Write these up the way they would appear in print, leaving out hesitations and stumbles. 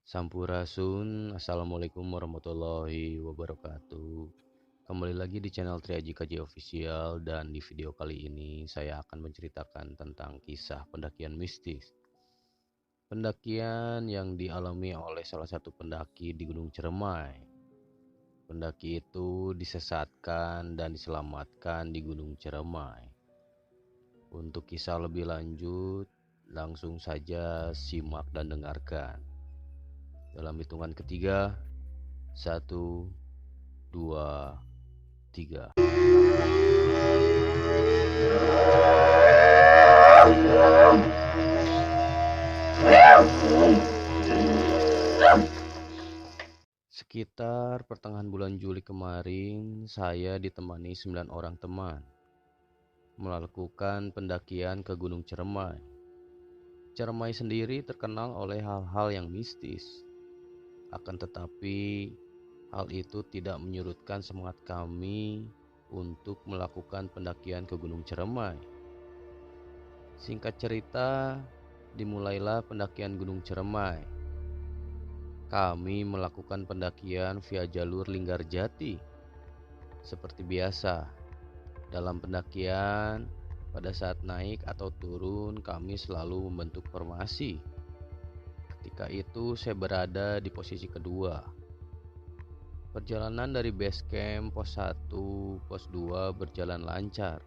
Sampurasun, Assalamualaikum warahmatullahi wabarakatuh. Kembali lagi di channel Triaji KJ Official, dan di video kali ini saya akan menceritakan tentang kisah pendakian mistis. Pendakian yang dialami oleh salah satu pendaki di Gunung Ciremai. Pendaki itu disesatkan dan diselamatkan di Gunung Ciremai. Untuk kisah lebih lanjut, langsung saja simak dan dengarkan. Dalam hitungan ketiga, 1, 2, 3. Sekitar pertengahan bulan Juli kemarin, saya ditemani 9 orang teman melakukan pendakian ke Gunung Ciremai. Ciremai sendiri terkenal oleh hal-hal yang mistis. Akan tetapi, hal itu tidak menyurutkan semangat kami untuk melakukan pendakian ke Gunung Ciremai. Singkat cerita, dimulailah pendakian Gunung Ciremai. Kami melakukan pendakian via jalur Linggarjati. Seperti biasa, dalam pendakian, pada saat naik atau turun, kami selalu membentuk formasi. Ketika itu, saya berada di posisi kedua. Perjalanan dari base camp pos 1, pos 2 berjalan lancar.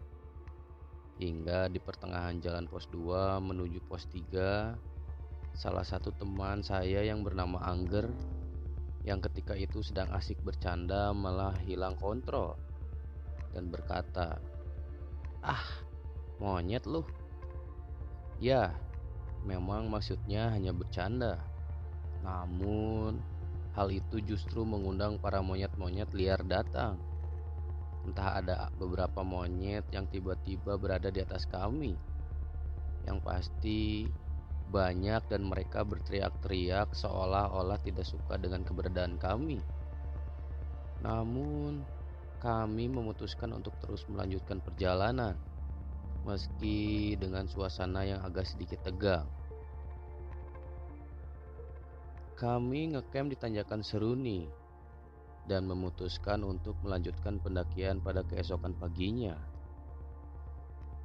Hingga di pertengahan jalan pos 2 menuju pos 3, salah satu teman saya yang bernama Angger, yang ketika itu sedang asik bercanda, malah hilang kontrol dan berkata, "Ah, monyet lu." Ya, memang maksudnya hanya bercanda. Namun, hal itu justru mengundang para monyet-monyet liar datang. Entah ada beberapa monyet yang tiba-tiba berada di atas kami. Yang pasti banyak, dan mereka berteriak-teriak seolah-olah tidak suka dengan keberadaan kami. Namun, kami memutuskan untuk terus melanjutkan perjalanan, meski dengan suasana yang agak sedikit tegang. Kami ngecamp di Tanjakan Seruni dan memutuskan untuk melanjutkan pendakian pada keesokan paginya.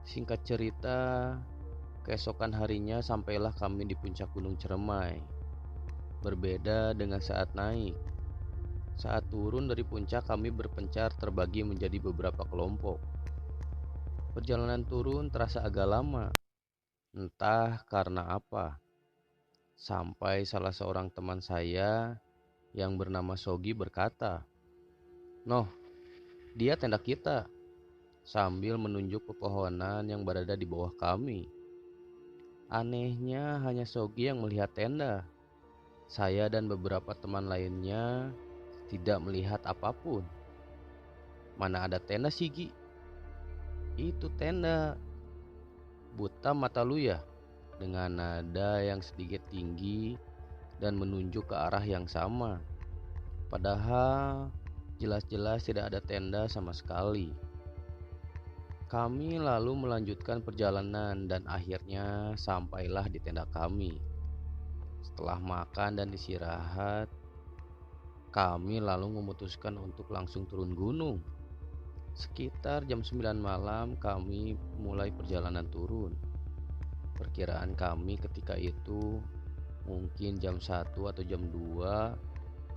Singkat cerita, keesokan harinya sampailah kami di puncak Gunung Ciremai. Berbeda dengan saat naik. Saat turun dari puncak, kami berpencar terbagi menjadi beberapa kelompok. Perjalanan turun terasa agak lama, entah karena apa. Sampai salah seorang teman saya yang bernama Sogi berkata, "Noh, dia tenda kita," sambil menunjuk pepohonan yang berada di bawah kami. Anehnya, hanya Sogi yang melihat tenda. Saya dan beberapa teman lainnya tidak melihat apapun. "Mana ada tenda sih, Gi?" "Itu tenda. Buta mata lu ya?" Dengan nada yang sedikit tinggi dan menunjuk ke arah yang sama. Padahal jelas-jelas tidak ada tenda sama sekali. Kami lalu melanjutkan perjalanan dan akhirnya sampailah di tenda kami. Setelah makan dan istirahat, kami lalu memutuskan untuk langsung turun gunung. Sekitar jam 9 malam kami mulai perjalanan turun. Perkiraan kami ketika itu mungkin jam 1 atau jam 2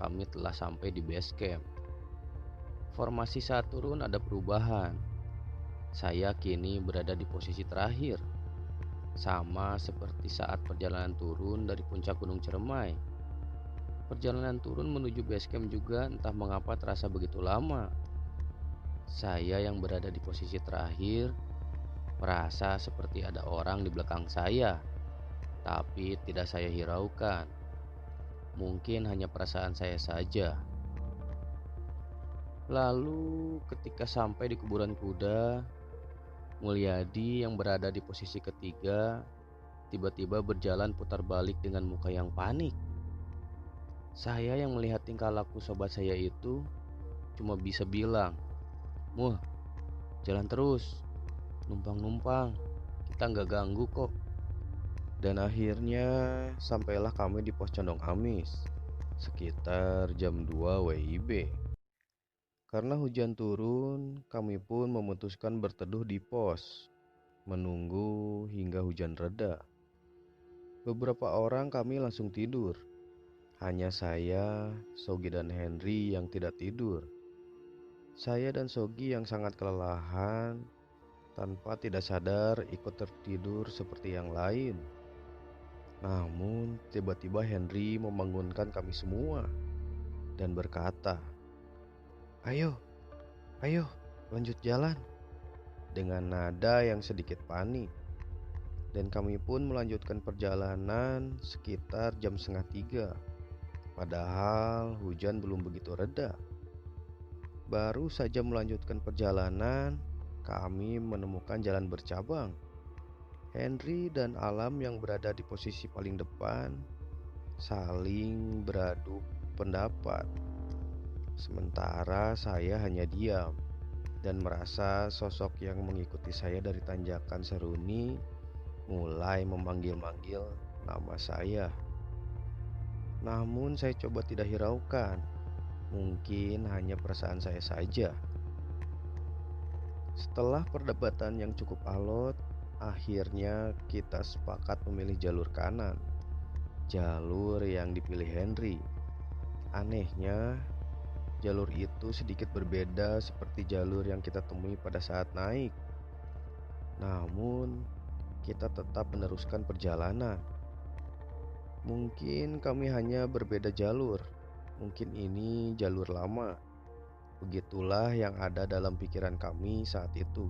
kami telah sampai di base camp. Formasi saat turun ada perubahan. Saya kini berada di posisi terakhir, sama seperti saat perjalanan turun dari puncak Gunung Ciremai. Perjalanan turun menuju base camp juga entah mengapa terasa begitu lama. Saya yang berada di posisi terakhir merasa seperti ada orang di belakang saya, tapi tidak saya hiraukan. Mungkin hanya perasaan saya saja. Lalu ketika sampai di kuburan kuda, Mulyadi yang berada di posisi ketiga tiba-tiba berjalan putar balik dengan muka yang panik. Saya yang melihat tingkah laku sobat saya itu cuma bisa bilang, "Muh, jalan terus, numpang-numpang, kita nggak ganggu kok." Dan akhirnya sampailah kami di pos Condong Amis sekitar jam 2 WIB. Karena hujan turun, kami pun memutuskan berteduh di pos, menunggu hingga hujan reda. Beberapa orang kami langsung tidur. Hanya saya, Sogi dan Henry yang tidak tidur. Saya dan Sogi yang sangat kelelahan, tanpa tidak sadar ikut tertidur seperti yang lain. Namun, tiba-tiba Henry membangunkan kami semua dan berkata, "Ayo, ayo, lanjut jalan." Dengan nada yang sedikit panik. Dan kami pun melanjutkan perjalanan sekitar jam setengah 3. Padahal hujan belum begitu reda. Baru saja melanjutkan perjalanan, kami menemukan jalan bercabang. Henry dan Alam yang berada di posisi paling depan saling beradu pendapat. Sementara saya hanya diam dan merasa sosok yang mengikuti saya dari tanjakan Seruni mulai memanggil-manggil nama saya. Namun saya coba tidak hiraukan. Mungkin hanya perasaan saya saja. Setelah perdebatan yang cukup alot, akhirnya kita sepakat memilih jalur kanan. Jalur yang dipilih Henry. Anehnya, jalur itu sedikit berbeda seperti jalur yang kita temui pada saat naik. Namun, kita tetap meneruskan perjalanan. Mungkin kami hanya berbeda jalur. Mungkin ini jalur lama. Begitulah yang ada dalam pikiran kami saat itu.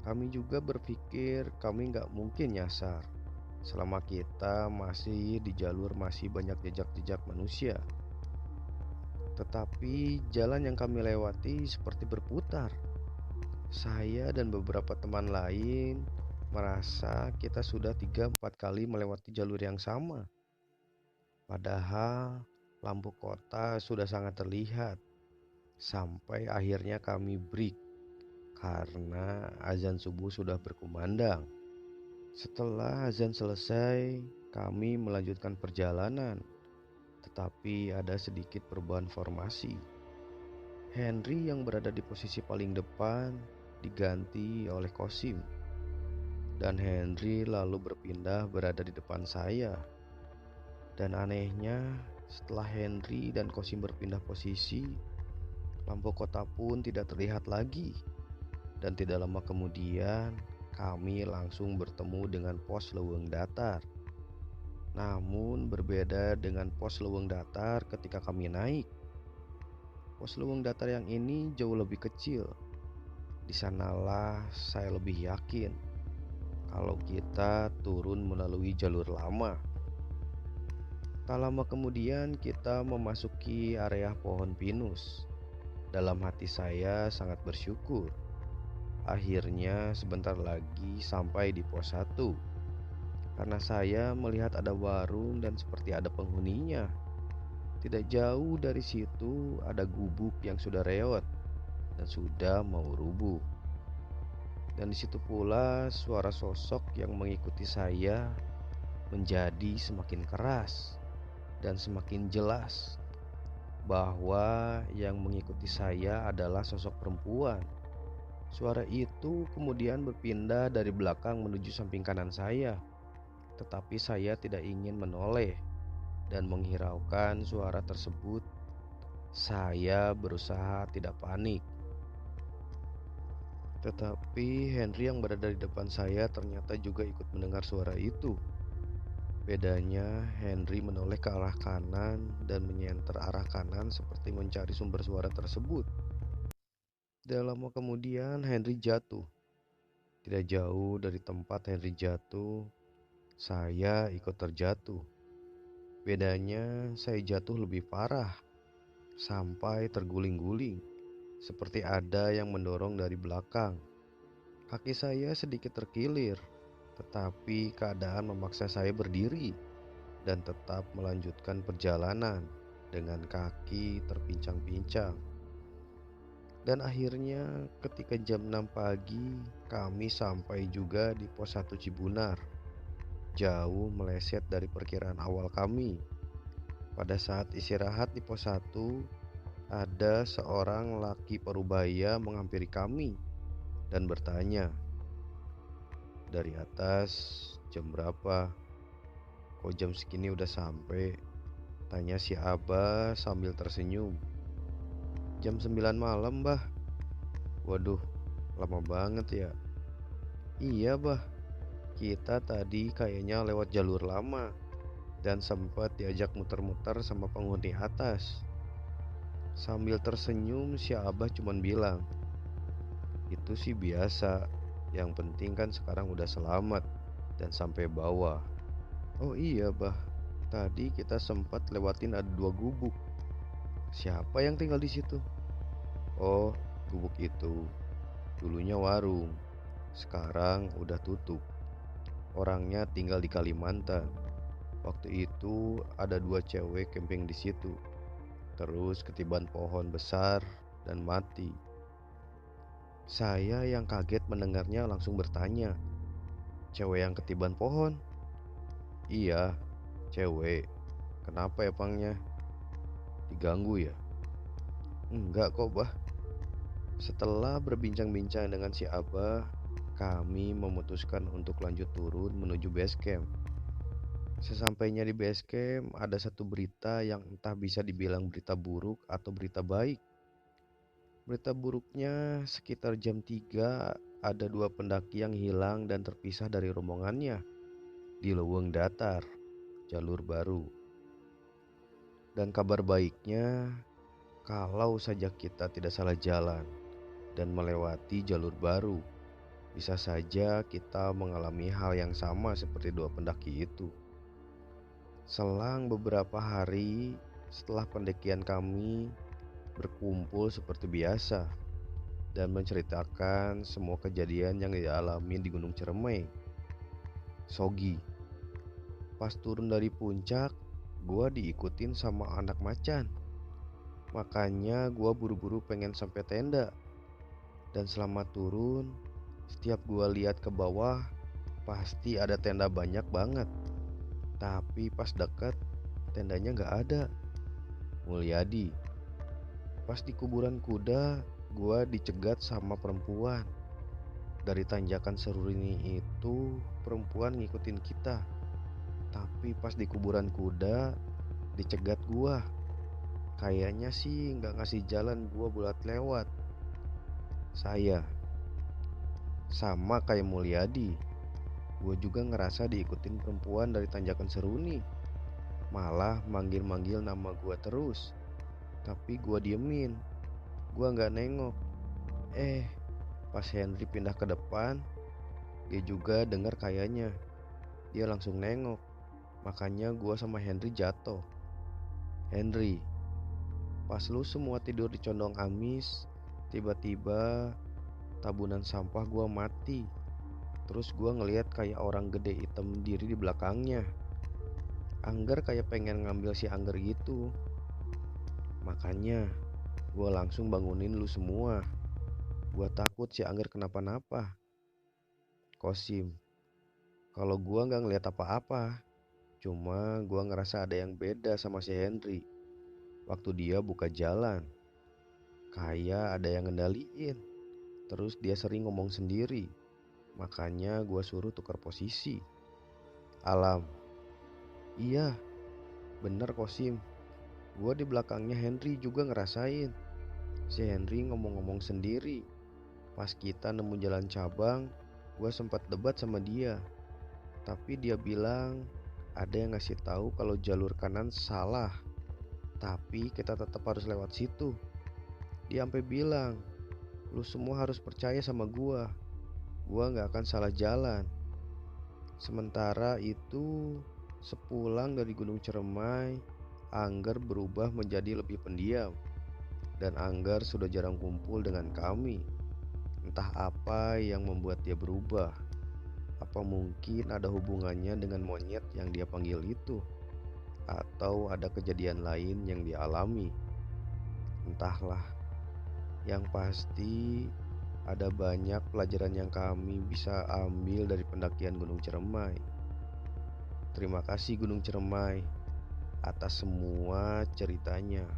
Kami juga berpikir kami gak mungkin nyasar. Selama kita masih di jalur masih banyak jejak-jejak manusia. Tetapi jalan yang kami lewati seperti berputar. Saya dan beberapa teman lain merasa kita sudah 3-4 kali melewati jalur yang sama. Padahal lampu kota sudah sangat terlihat. Sampai akhirnya kami break karena azan subuh sudah berkumandang. Setelah azan selesai, kami melanjutkan perjalanan. Tetapi ada sedikit perubahan formasi. Henry yang berada di posisi paling depan diganti oleh Kosim. Dan Henry lalu berpindah berada di depan saya. Dan anehnya, setelah Henry dan Kosim berpindah posisi, lampu kota pun tidak terlihat lagi. Dan tidak lama kemudian, kami langsung bertemu dengan pos Leuweung Datar. Namun berbeda dengan pos Leuweung Datar ketika kami naik. Pos Leuweung Datar yang ini jauh lebih kecil. Di sanalah saya lebih yakin kalau kita turun melalui jalur lama. Tak lama kemudian kita memasuki area pohon pinus. Dalam hati saya sangat bersyukur. Akhirnya sebentar lagi sampai di pos 1. Karena saya melihat ada warung dan seperti ada penghuninya. Tidak jauh dari situ ada gubuk yang sudah reot dan sudah mau rubuh. Dan di situ pula suara sosok yang mengikuti saya menjadi semakin keras dan semakin jelas bahwa yang mengikuti saya adalah sosok perempuan. Suara itu kemudian berpindah dari belakang menuju samping kanan saya. Tetapi saya tidak ingin menoleh dan menghiraukan suara tersebut. Saya berusaha tidak panik. Tetapi Henry yang berada di depan saya ternyata juga ikut mendengar suara itu. Bedanya, Henry menoleh ke arah kanan dan menyenter arah kanan seperti mencari sumber suara tersebut. Tidak lama kemudian, Henry jatuh. Tidak jauh dari tempat Henry jatuh, saya ikut terjatuh. Bedanya, saya jatuh lebih parah, sampai terguling-guling, seperti ada yang mendorong dari belakang. Kaki saya sedikit terkilir, tetapi keadaan memaksa saya berdiri dan tetap melanjutkan perjalanan dengan kaki terpincang-pincang. Dan akhirnya ketika jam 6 pagi kami sampai juga di pos 1 Cibunar. jauh meleset dari perkiraan awal kami. Pada saat istirahat di pos 1, ada seorang laki parubaya menghampiri kami dan bertanya, "Dari atas, jam berapa? Kok jam segini udah sampai?" Tanya si Abah sambil tersenyum. "Jam 9 malam, Bah." "Waduh, lama banget ya." "Iya, Bah. Kita tadi kayaknya lewat jalur lama dan sempat diajak muter-muter sama penghuni atas." Sambil tersenyum, si Abah cuman bilang, "Itu sih biasa. Yang penting kan sekarang udah selamat dan sampai bawah." "Oh iya, Bah. Tadi kita sempat lewatin ada 2 gubuk. Siapa yang tinggal di situ?" "Oh, gubuk itu dulunya warung. Sekarang udah tutup. Orangnya tinggal di Kalimantan. Waktu itu ada 2 cewek camping di situ. Terus ketiban pohon besar dan mati." Saya yang kaget mendengarnya langsung bertanya, "Cewek yang ketiban pohon?" "Iya, cewek. Kenapa ya pangnya? Diganggu ya?" "Enggak kok, Bah." Setelah berbincang-bincang dengan si Abah, kami memutuskan untuk lanjut turun menuju base camp. Sesampainya di base camp, ada satu berita yang entah bisa dibilang berita buruk atau berita baik. Berita buruknya, sekitar jam 3 ada 2 pendaki yang hilang dan terpisah dari rombongannya di Leuweung Datar, jalur baru. Dan kabar baiknya, kalau saja kita tidak salah jalan dan melewati jalur baru, bisa saja kita mengalami hal yang sama seperti 2 pendaki itu. Selang beberapa hari setelah pendakian, kami berkumpul seperti biasa dan menceritakan semua kejadian yang dialami di Gunung Ciremai. Sogi, pas turun dari puncak, gua diikutin sama anak macan. Makanya gua buru-buru pengen sampai tenda. Dan selama turun, setiap gua lihat ke bawah, pasti ada tenda banyak banget. Tapi pas dekat, tendanya gak ada. Mulyadi, pas di kuburan kuda, gua dicegat sama perempuan. Dari tanjakan Seruni itu, perempuan ngikutin kita. Tapi pas di kuburan kuda, dicegat gua. Kayaknya sih nggak ngasih jalan gua buat lewat. Saya, sama kayak Mulyadi, gua juga ngerasa diikutin perempuan dari tanjakan Seruni. Malah manggil-manggil nama gua terus. Tapi gua diemin, gua nggak nengok. Pas Henry pindah ke depan, dia juga dengar kayaknya. Dia langsung nengok. Makanya gua sama Henry jatuh. "Henry, pas lu semua tidur di condong amis, tiba-tiba tabunan sampah gua mati. Terus gua ngeliat kayak orang gede hitam diri di belakangnya. Angger kayak pengen ngambil si Angger gitu. Makanya gua langsung bangunin lu semua. Gua takut si Angger kenapa-napa." Kosim, kalau gua nggak ngeliat apa-apa. Cuma gua ngerasa ada yang beda sama si Henry. Waktu dia buka jalan, kayak ada yang ngendaliin. Terus dia sering ngomong sendiri. Makanya gua suruh tukar posisi. Alam, iya bener Kosim. Gua di belakangnya Henry juga ngerasain. Si Henry ngomong-ngomong sendiri. Pas kita nemu jalan cabang, gua sempat debat sama dia. Tapi dia bilang ada yang ngasih tahu kalau jalur kanan salah. Tapi kita tetap harus lewat situ. Dia sampai bilang, "Lu semua harus percaya sama gua. Gua nggak akan salah jalan." Sementara itu, sepulang dari Gunung Ciremai, Angger berubah menjadi lebih pendiam. Dan Angger sudah jarang kumpul dengan kami. Entah apa yang membuat dia berubah. Apa mungkin ada hubungannya dengan monyet yang dia panggil itu? Atau ada kejadian lain yang dia alami? Entahlah. Yang pasti ada banyak pelajaran yang kami bisa ambil dari pendakian Gunung Ciremai. Terima kasih Gunung Ciremai atas semua ceritanya.